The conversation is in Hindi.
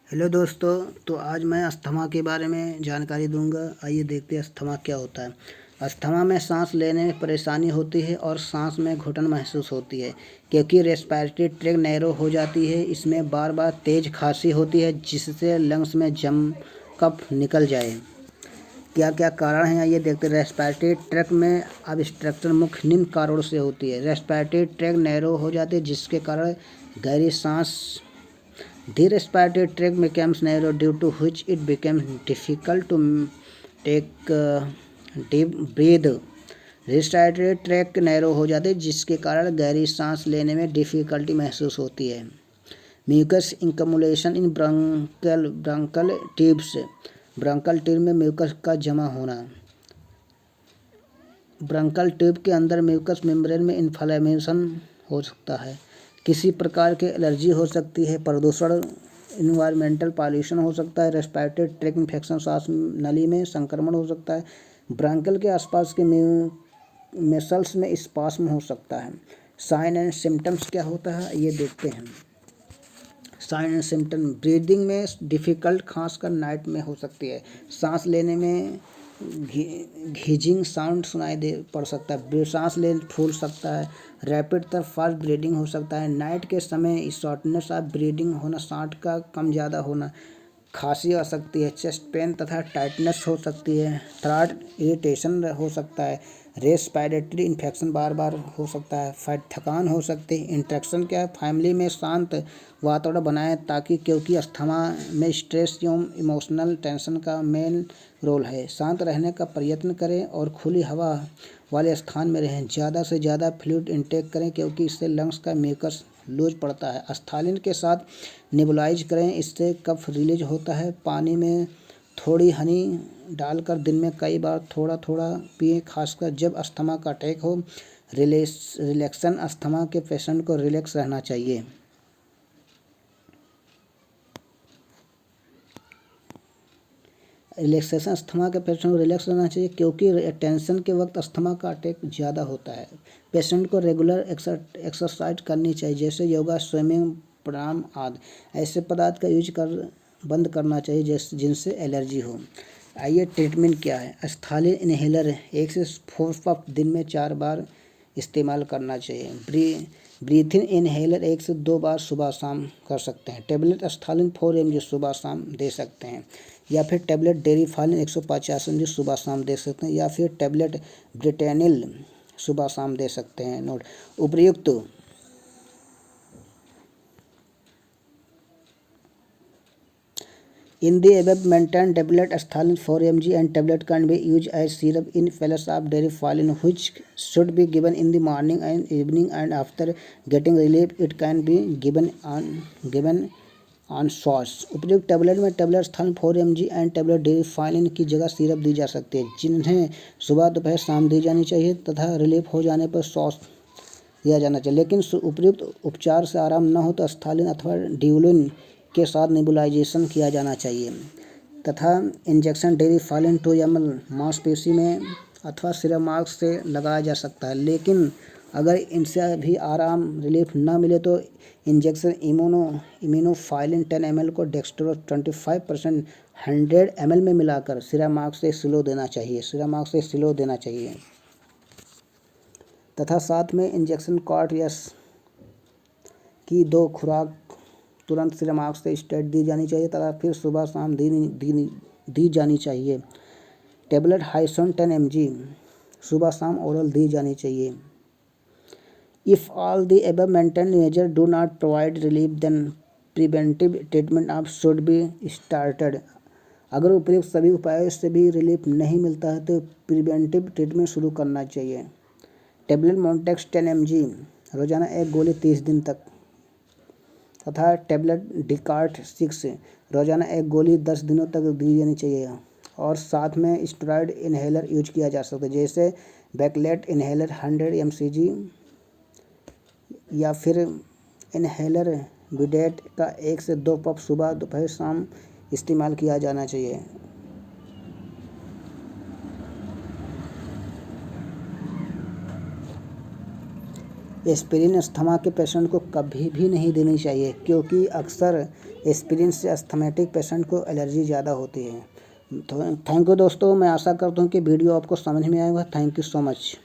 हेलो दोस्तों। तो आज मैं अस्थमा के बारे में जानकारी दूंगा। आइए देखते हैं अस्थमा क्या होता है। अस्थमा में सांस लेने में परेशानी होती है और सांस में घुटन महसूस होती है क्योंकि रेस्पिरेटरी ट्रैक नैरो हो जाती है। इसमें बार बार तेज खांसी होती है जिससे लंग्स में जम कफ निकल जाए। क्या क्या कारण हैं ये देखते हैं। रेस्पिरेटरी ट्रैक में ऑब्स्ट्रक्शन मुख्य निम्न कारणों से होती है। रेस्पिरेटरी ट्रैक नैरो हो जाती है जिसके कारण गहरी सांस The respiratory tract becomes narrow due to which it becomes difficult to take deep breath. Respiratory tract narrow हो जाते हैं जिसके कारण गहरी सांस लेने में डिफ़िकल्टी महसूस होती है। म्यूकस इंकमुलेशन इन ब्रंकल ट्यूब्स। ब्रंकल ट्यूब में म्यूकस का जमा होना। ब्रंकल ट्यूब के अंदर म्यूकस मेम्ब्रेन में इन्फ्लेमेशन हो सकता है। किसी प्रकार की एलर्जी हो सकती है। प्रदूषण इन्वायरमेंटल पॉल्यूशन हो सकता है। रेस्पिरेटरी ट्रैक इन्फेक्शन सांस नली में संक्रमण हो सकता है। ब्रंकल के आसपास के मसल्स में स्पास्म हो सकता है। साइन एंड सिम्टम्स क्या होता है ये देखते हैं। साइन एंड सिम्टम ब्रीदिंग में डिफ़िकल्ट, खासकर नाइट में हो सकती है। सांस लेने में घीजिंग साउंड सुनाई दे पड़ सकता है। सांस ले फूल सकता है। रैपिड तथा फास्ट ब्रीदिंग हो सकता है। नाइट के समय शॉर्टनेस ऑफ ब्रीदिंग होना, सांस का कम ज़्यादा होना। खांसी आ सकती है। चेस्ट पेन तथा टाइटनेस हो सकती है। थ्रोट इरिटेशन हो सकता है। रेस्पिरेटरी इन्फेक्शन बार बार हो सकता है। थकान हो सकती है। इंट्रैक्शन क्या है, फैमिली में शांत वातावरण बनाएं ताकि क्योंकि अस्थमा में स्ट्रेस एवं इमोशनल टेंशन का मेन रोल है। शांत रहने का प्रयत्न करें और खुली हवा वाले स्थान में रहें। ज़्यादा से ज़्यादा फ्लूइड इंटेक करें क्योंकि इससे लंग्स का म्यूकस लूज पड़ता है। अस्थालिन के साथ नेबुलाइज करें, इससे कफ रिलीज होता है। पानी में थोड़ी हनी डालकर दिन में कई बार थोड़ा थोड़ा पिएं, खासकर जब अस्थमा का अटैक हो। रिलैक्सेशन अस्थमा के पेशेंट को रिलैक्स रहना चाहिए। रिलैक्सेशन अस्थमा के पेशेंट को रिलैक्स रहना चाहिए क्योंकि टेंशन के वक्त अस्थमा का अटैक ज़्यादा होता है। पेशेंट को रेगुलर एक्सरसाइज करनी चाहिए जैसे योगा, स्विमिंग, प्राणायाम आदि। ऐसे पदार्थ का यूज कर बंद करना चाहिए जिनसे एलर्जी हो। आइए ट्रीटमेंट क्या है। अस्थालिन इन्हेलर 1 से 4 पफ दिन में 4 बार इस्तेमाल करना चाहिए। ब्रीथिंग इन्हेलर 1 से 2 बार सुबह शाम कर सकते हैं। टेबलेट अस्थालिन 4 mg सुबह शाम दे सकते हैं, या फिर टेबलेट डेरिफालिन 150 mg सुबह शाम दे सकते हैं, या फिर टेबलेट ब्रिटेनिल सुबह शाम दे सकते हैं। नोट: उपयुक्त In the above mentioned tablet, Asthalin 4 mg and tablet can be used as syrup in place of Darifalin, which should be given in the morning and evening, and after getting relief, it can be given on sauce. उपयुक्त टेबलेट में टेबलेट अस्थालिन 4 mg एंड टेबलेट डेरिफालिन की जगह सिरप दी जा सकती है, जिन्हें सुबह दोपहर शाम दी जानी चाहिए तथा रिलीफ हो जाने पर सॉस दिया जाना चाहिए। लेकिन उपयुक्त उपचार से आराम न हो तो अस्थालिन अथवा ड्यूलिन के साथ नेबुलाइजेशन किया जाना चाहिए तथा इंजेक्शन डेरिफालिन 2 ml मांसपेशी में अथवा सिरामार्क से लगाया जा सकता है। लेकिन अगर इनसे भी आराम रिलीफ न मिले तो इंजेक्शन इम्यूनोफाइलिन 10 ml को डेक्स्ट्रो 25% 100 ml में मिलाकर सिरामार्क से सिलो देना चाहिए तथा साथ में इंजेक्शन कॉर्टियस की 2 खुराक तुरंत सिरामार्क से स्टेट दी जानी चाहिए तथा फिर सुबह शाम दी जानी चाहिए। टेबलेट हाइसन 10 mg सुबह शाम ओरल दी जानी चाहिए। If all the above mentioned measures do not provide relief then preventive treatment of should be started. अगर उपयुक्त सभी उपायों से भी रिलीफ नहीं मिलता है तो प्रिवेंटिव ट्रीटमेंट शुरू करना चाहिए। टेबलेट मोन्टेक्स 10 mg रोजाना 1 गोली 30 दिन तक तथा टेबलेट डिकार्ट 6 रोजाना 1 गोली 10 दिनों तक दी जानी चाहिए। और साथ में स्टेरॉयड इन्हेलर यूज किया जा सकता है जैसे बैकलेट इन्हेलर 100 mcg या फिर इन्हेलर विडेट का 1 से 2 पफ सुबह दोपहर शाम इस्तेमाल किया जाना चाहिए। एस्पिरिन अस्थमा के पेशेंट को कभी भी नहीं देनी चाहिए क्योंकि अक्सर एक्सपीरियंस से अस्थमेटिक पेशेंट को एलर्जी ज़्यादा होती है। तो थैंक यू दोस्तों, मैं आशा करता हूँ कि वीडियो आपको समझ में आएगा। Thank you so much.